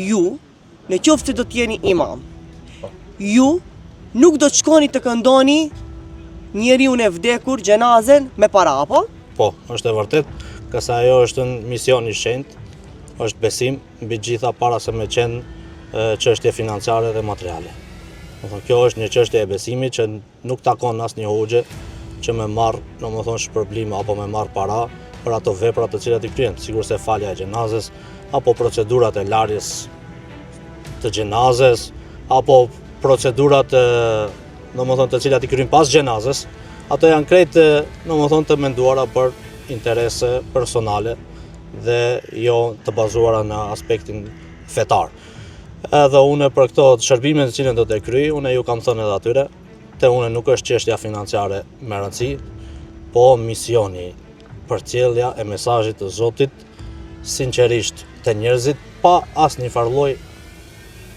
Ju, në qoftë se do t'jeni imam, ju nuk do të shkoni të këndoni njeriun e vdekur, gjenazen, me para, apo? Po, është e vërtet, kësa ajo është në mision i shenjtë, është besim, mbi gjitha para se me qenë çështje financiare dhe materiale. Kjo është një çështje e besimit që nuk takon asnjë hoxhe që me marr, shpërblime apo me marr para për ato vepra të cilat i kryen, sigurisht se falja e gjenazes, apo procedurat e larjes të gjenazes, apo procedurat të cilat i kryen pas gjenazes, ato janë krejt të menduara për interese personale dhe jo të bazuara në aspektin fetar. Edhe une për këto shërbime të cilën do të kryej, une ju kam thënë edhe atyre, te une nuk është çështja financiare me rëndësi, po misioni, përcjellja e mesazhit të Zotit sinqerisht te njerëzit, pa asnjë farlloj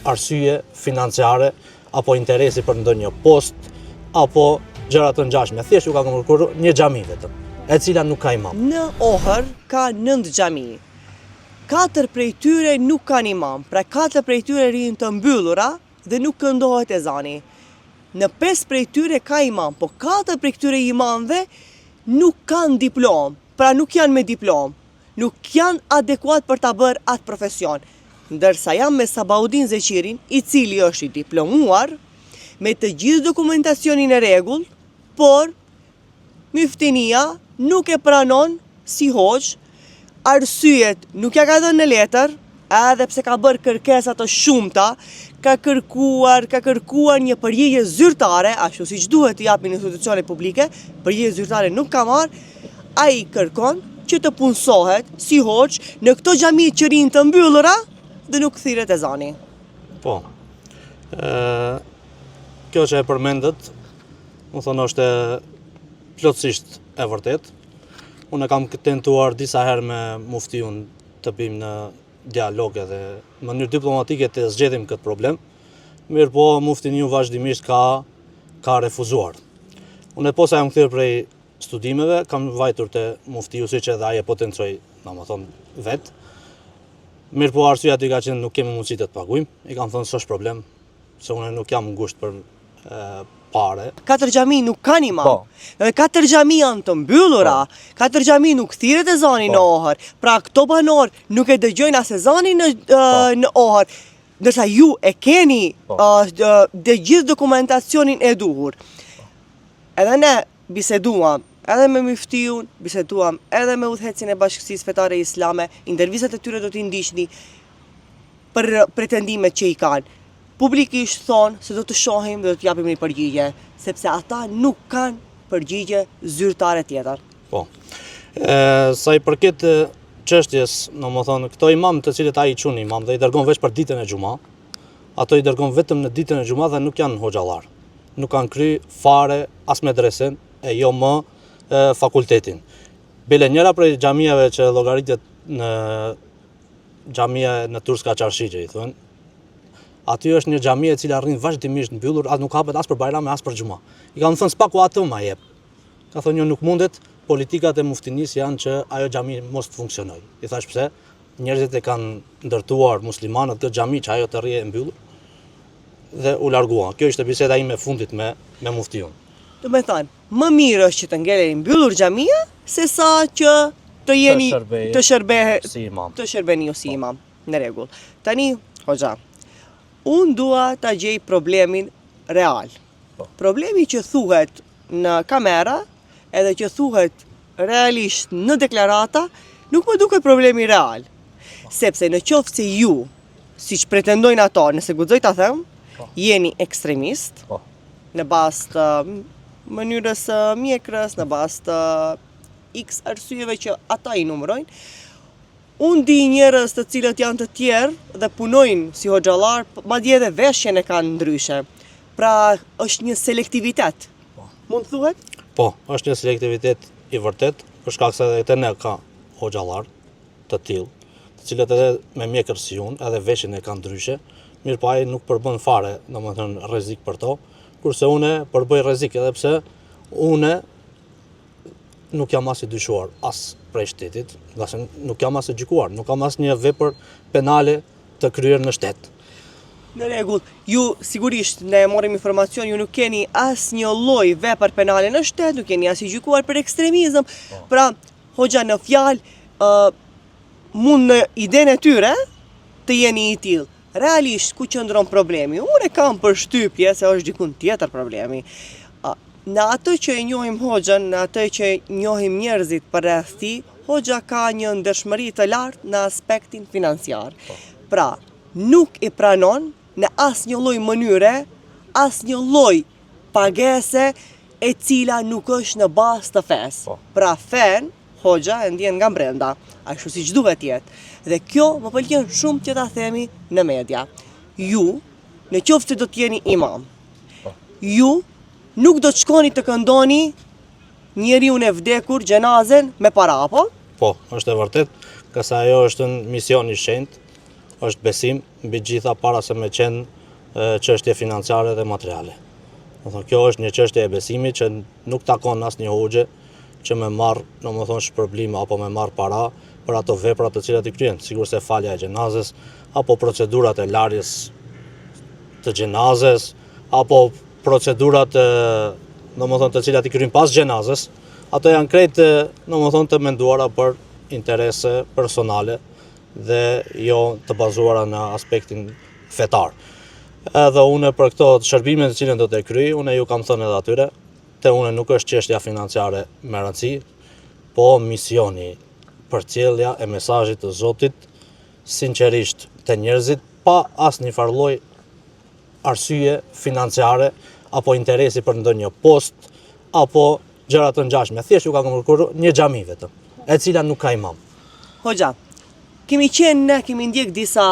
arsye financiare apo interesi për ndonjë post apo gjëra të ngjashme. Thjesht ju ka kërkuar një xhami vetëm, e cila nuk ka imam. Në Ohër ka 9 xhami. 4 prej tyre nuk kanë imam, pra 4 prej tyre rinë të mbyllura dhe nuk këndohet ezani. Në 5 prej tyre ka imam, po 4 prej këtyre imamve nuk kanë diplom, pra nuk janë me diplom, nuk janë adekuat për ta bërë atë profesion. Ndërsa jam me Sabaudin Zeqirin, i cili është i diplomuar, me të gjithë dokumentacionin e rregull, por myftinia nuk e pranon si hoxh. Arsyet nuk ja ka dhënë në letër, edhe pse ka bërë kërkesa të shumta, ka kërkuar një përgjigje zyrtare, ashtu siç duhet të japin institucionet publike, përgjigje zyrtare nuk ka marrë, ai kërkon që të punësohet si hoxh në këto xhami që rinë të mbyllura dhe nuk thirret ezani. Po. Kjo që e përmendët, është plotësisht e vërtet. Unë kam tentuar disa herë me muftiun të bim në dialog edhe në mënyrë diplomatike të zgjedhim këtë problem, mirë po muftiniu vazhdimisht ka refuzuar. Unë posa jam kthyer prej studimeve, kam vajtur te muftiu siç edhe ai e potencoi, vetë. Mirë po arsyeja aty ka qenë nuk kemi mundësi të paguajmë, i kam thënë s'është problem, se unë nuk jam ngusht për pare. 4 xhami nuk kanë imam. 4 xhami janë të mbyllura. 4 xhami nuk thirret ezani në Ohër. Pra këto banor nuk e dëgjojnë as ezanin në Ohër. Ndërsa ju e keni dhe gjithë dokumentacionin e duhur. Edhe ne biseduam edhe me myftiun, biseduam edhe me udhëhecin e Bashkësisë Fetare Islame, intervistat e tyre do t'i ndiqni për pretendimet që i kanë. Publikisht thonë se do të shohim dhe do të japim një përgjigje, sepse ata nuk kanë përgjigje zyrtare tjetër. Po. Sa i përket çështjes, këto imam të cilët ai i çon imam dhe i dërgon veç për ditën e xhuma, ato i dërgon vetëm në ditën e xhuma dhe nuk janë hoxhallar. Nuk kanë kry fare as medresen e jo më fakultetin. Bile njëra prej xhamiave që llogaritet në xhamia në Turska Çarshigje, i thonë, aty është një xhami e cila rrin vazhdimisht mbyllur, nuk hapet as për bajrame as për xhuma. I kam thënë s'paku atë ma jep. Ka thonë jo nuk mundet, politikat e muftinisë janë që ajo xhami mos të funksionojë. I thash pse? Njerëzit e kanë ndërtuar muslimanët këtë xhami që ajo të rrije e mbyllur dhe u larguan. Kjo ishte biseda ime fundit me muftiun. Do me thënë, më mirë është që të ngeleni mbyllur xhamia se sa që të jeni të shërbeni ju si imam. Në rregull. Tani, hoxha, unë dua ta gjej problemin real. Problemi që thuhet në kamera edhe që thuhet realisht në deklarata nuk më duket problemi real. Sepse në qoftë se ju, siç pretendojnë ato, nëse guxoj ta them, jeni ekstremist në bazë të mënyrës mjekrës, në bazë të X arsyeve që ata i numërojnë. Unë di njerëz të cilët janë të tjerë dhe punojnë si hoxhallar, madje edhe veshjen e kanë ndryshe. Pra është një selektivitet. Mund thuhet? Po, është një selektivitet i vërtet, për shkak se edhe ne ka hoxhallar të tillë, të cilët edhe me mjekër si unë, edhe veshjen e kanë ndryshe, mirë po ai nuk përbën fare, rrezik për to, kurse une përbëj rrezik edhe pse une nuk jam as i dyshuar as prej shtetit, nga se nuk jam as e gjykuar, nuk kam as një vepër penale të kryer në shtet. Në rregull, ju sigurisht ne morëm informacion, ju nuk keni asnjë lloj vepër penale në shtet, nuk keni as i gjykuar për ekstremizëm. Pra, hoxha në fjalë mund në idenë e tyre të jeni i tillë. Realisht ku qëndron problemi? Unë e kam përshtypje se është dikun tjetër problemi. Në atë që e njohim hoxhën, në atë që njohim njerëzit përreth tij, hoxha ka një ndershmëri të lartë në aspektin financiar. Pra, nuk i pranon në asnjë lloj mënyre, asnjë lloj pagese e cila nuk është në bazë të fesë. Pra fen, hoxha e ndjen nga brenda, ashtu siç duhet jetë. Dhe kjo më pëlqen shumë që ta themi në media. Ju, në qoftë se do të jeni imam, ju nuk do të shkoni të këndoni njeriu e vdekur, xhenazen me para, apo? Po, është e vërtet, ka se ajo është një mision i shenjtë, është besim mbi gjitha para se me qenë çështje financiare dhe materiale. Kjo është një çështje e besimit që nuk takon asnjë hoxhe që me marr, shpërblime apo me marr para për ato vepra të cilat i kryen, sigurisht se falja e xhenazes apo procedurat e larjes të xhenazes apo procedurat të cilat i kryen pas xhenazes, ato janë krejt të menduara për interese personale dhe jo të bazuara në aspektin fetar. Edhe une për këto shërbime të cilën do të kryej, une ju kam thënë edhe atyre, te une nuk është çështja financiare me rëndësi, po misioni, përcjellja e mesazhit të Zotit sinqerisht te njerëzit, pa asnjë lloj arsye financiare apo interesi për ndonjë post apo gjëra të ngjashme. Thjesht ju ka kërkuar një xhami vetëm, e cila nuk ka imam. Hoxha, kemi ndjek disa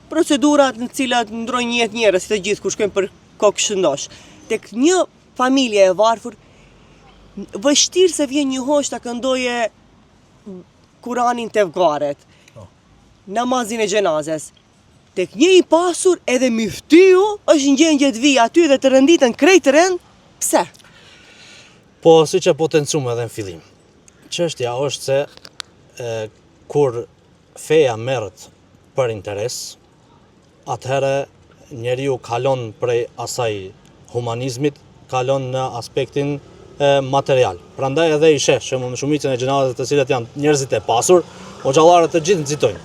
procedurat në cilat ndrojnë jetë njerëz të gjithë kur shkojnë për kokë shëndosh. Tek një familje e varfër, vështirë se vjen një hoxh ta këndoje Kuranin te vgaret, namazin e xhenazes. Tek një i pasur edhe myftiu është ngjengje të vijë aty dhe të rënditën krejt rënd. Pse? Po, siç e potencuam edhe në fillim. Çështja është se kur feja merret për interes, atëherë njeriu kalon prej asaj humanizmit, kalon në aspektin material. Prandaj edhe i sheh që në shumicën e xhenazave të cilat janë njerëzit e pasur, hoxhallarët të gjithë nxitojnë.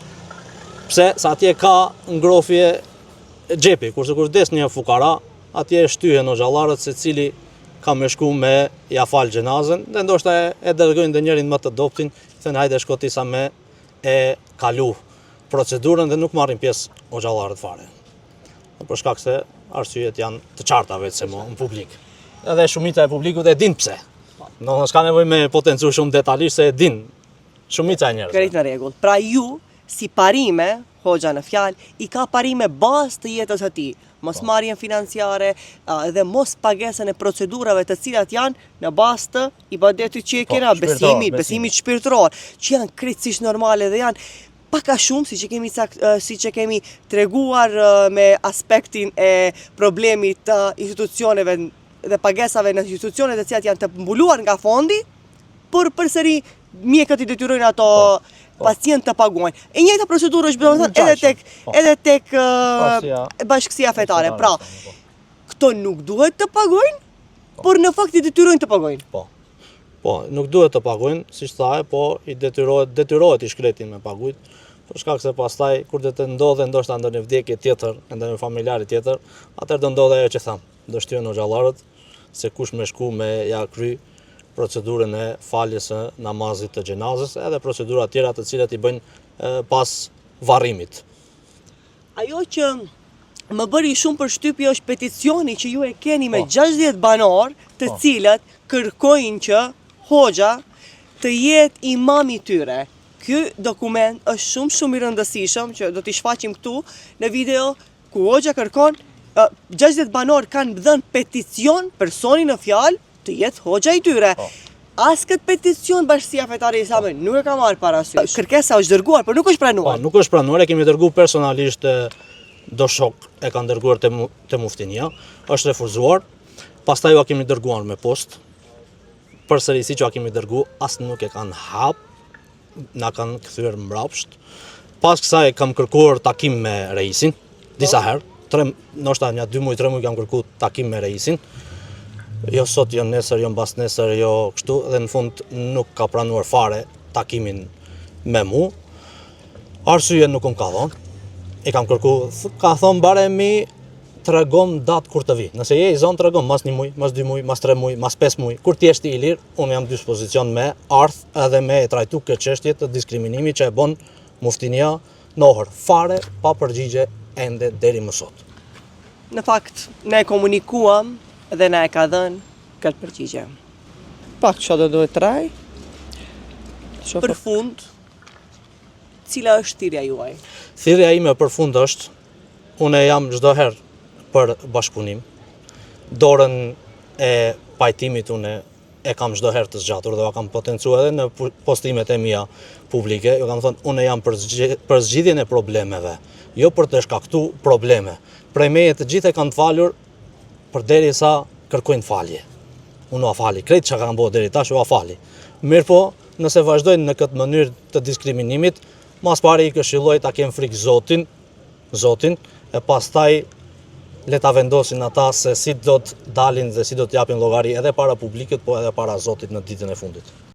Pse? Sa atje ka ngrofje xhepi, kurse kur vdes një fukara, atje shtyhen hoxhallarët secili ka me shku me ja fal xhenazën, dhe ndoshta e dërgojnë dhe njërin më të dobtin, thënë hajde shko ti sa me e kalu procedurën dhe nuk marrin pjesë hoxhallarët fare. Për shkak se arsyet janë të qarta vetë se në publik. Edhe shumica e publikut e din pse. S'ka nevojë me potencu shumë detajisht se e din shumica e njerëzve. Krejt në rregull. Pra ju, si parime, hoxha në fjalë, i ka parime bazë të jetës së tij. Mos marrjen financiare dhe mos pagesën e procedurave të cilat janë në bazë të ibadetit që e kena, besimit shpirtëror, që janë krejtësisht normale dhe janë pak a shumë, siç e kemi treguar me aspektin e problemit të institucioneve dhe pagesave në institucionet të cilat janë të mbuluar nga fondi, por përsëri mjekët i detyrojnë ato pacient të paguajnë. E njëjta procedurë është edhe tek bashkësia fetare. Pra, këto nuk duhet të pagojnë, por në fakt i detyrojnë të pagojnë. Po, nuk duhet të pagojnë, siç thaje, po i detyrohet i shkretin me pagujt, për shkak se pastaj kur do të ndodhe ndoshta ndonjë vdekje tjetër, ndonjë familjar tjetër, atëherë do ndodhe ajo që tham, do shtyhen hoxhallarët se kush më shku me ja kry procedurën e faljes së namazit të xhenazës, edhe procedura tjera të cilat i bëjnë pas varrimit. Ajo që më bëri shumë përshtypje është peticioni që ju e keni me 60 banor, të cilët kërkojnë që hoxha të jetë imam i tyre. Ky dokument është shumë i rëndësishëm që do t'i shfaqim këtu në video, ku hoxha kërkon 60 banor kanë dhënë peticion personi në fjalë të jetë hoxha i tyre. As këtë peticion Bashkësia Fetare Islame nuk e ka marrë parasysh. Kërkesa është dërguar, por nuk është pranuar. Nuk është pranuar, e kemi dërguar personalisht do shok e kanë dërguar te muftinia, është refuzuar. Pastaj ju kemi dërguar me post. Përsëri siç ju kemi dërguar, as nuk e kanë hap, na kanë kthyer mbrapsht. Pas kësaj kam kërkuar takim me reisin, disa herë, ndoshta një 2 muaj, 3 muaj kam kërkuar takim me reisin. Jo sot, jo nesër, jo mbas nesër, jo kështu, dhe në fund nuk ka pranuar fare takimin me mu. Arsye nuk ka thonë. I kam kërkuar, ka thonë bare mi tregom datë kur të vi. Nëse je i zonë tregom mas 1 muaj, mas 2 muaj, mas 3 muaj, mas 5 muaj. Kur ti je i lirë, unë jam dispozicion me ardh edhe me e trajtu këtë çështje të diskriminimit që e bën Muftinia Nohër, fare pa përgjigje ende deri më sot. Në fakt, ne komunikuam dhe ne e ka dhënë këtë përgjigje. Pak që do duhet traj? Për fund, cila është thirrja juaj? Thirrja ime për fund është, unë jam çdo herë për bashkëpunim. Dorën e pajtimit unë e kam çdo herë të zgjatur dhe kam potencuar edhe në postimet e mia publike. Ju kam thënë, unë jam për zgjidhjen e problemeve, jo për të shkaktuar probleme. Prej meje të gjithë e kanë të falur përderisa kërkojnë falje. Unë u afali, krejt që kanë bërë deri tash u afali. Mirë po, nëse vazhdojnë në këtë mënyrë të diskriminimit, mas pari i këshilloj ta kenë frikë Zotin, e pastaj le ta vendosin ata se si do të dalin dhe si do të japin llogari edhe para publikut, po edhe para Zotit në ditën e fundit.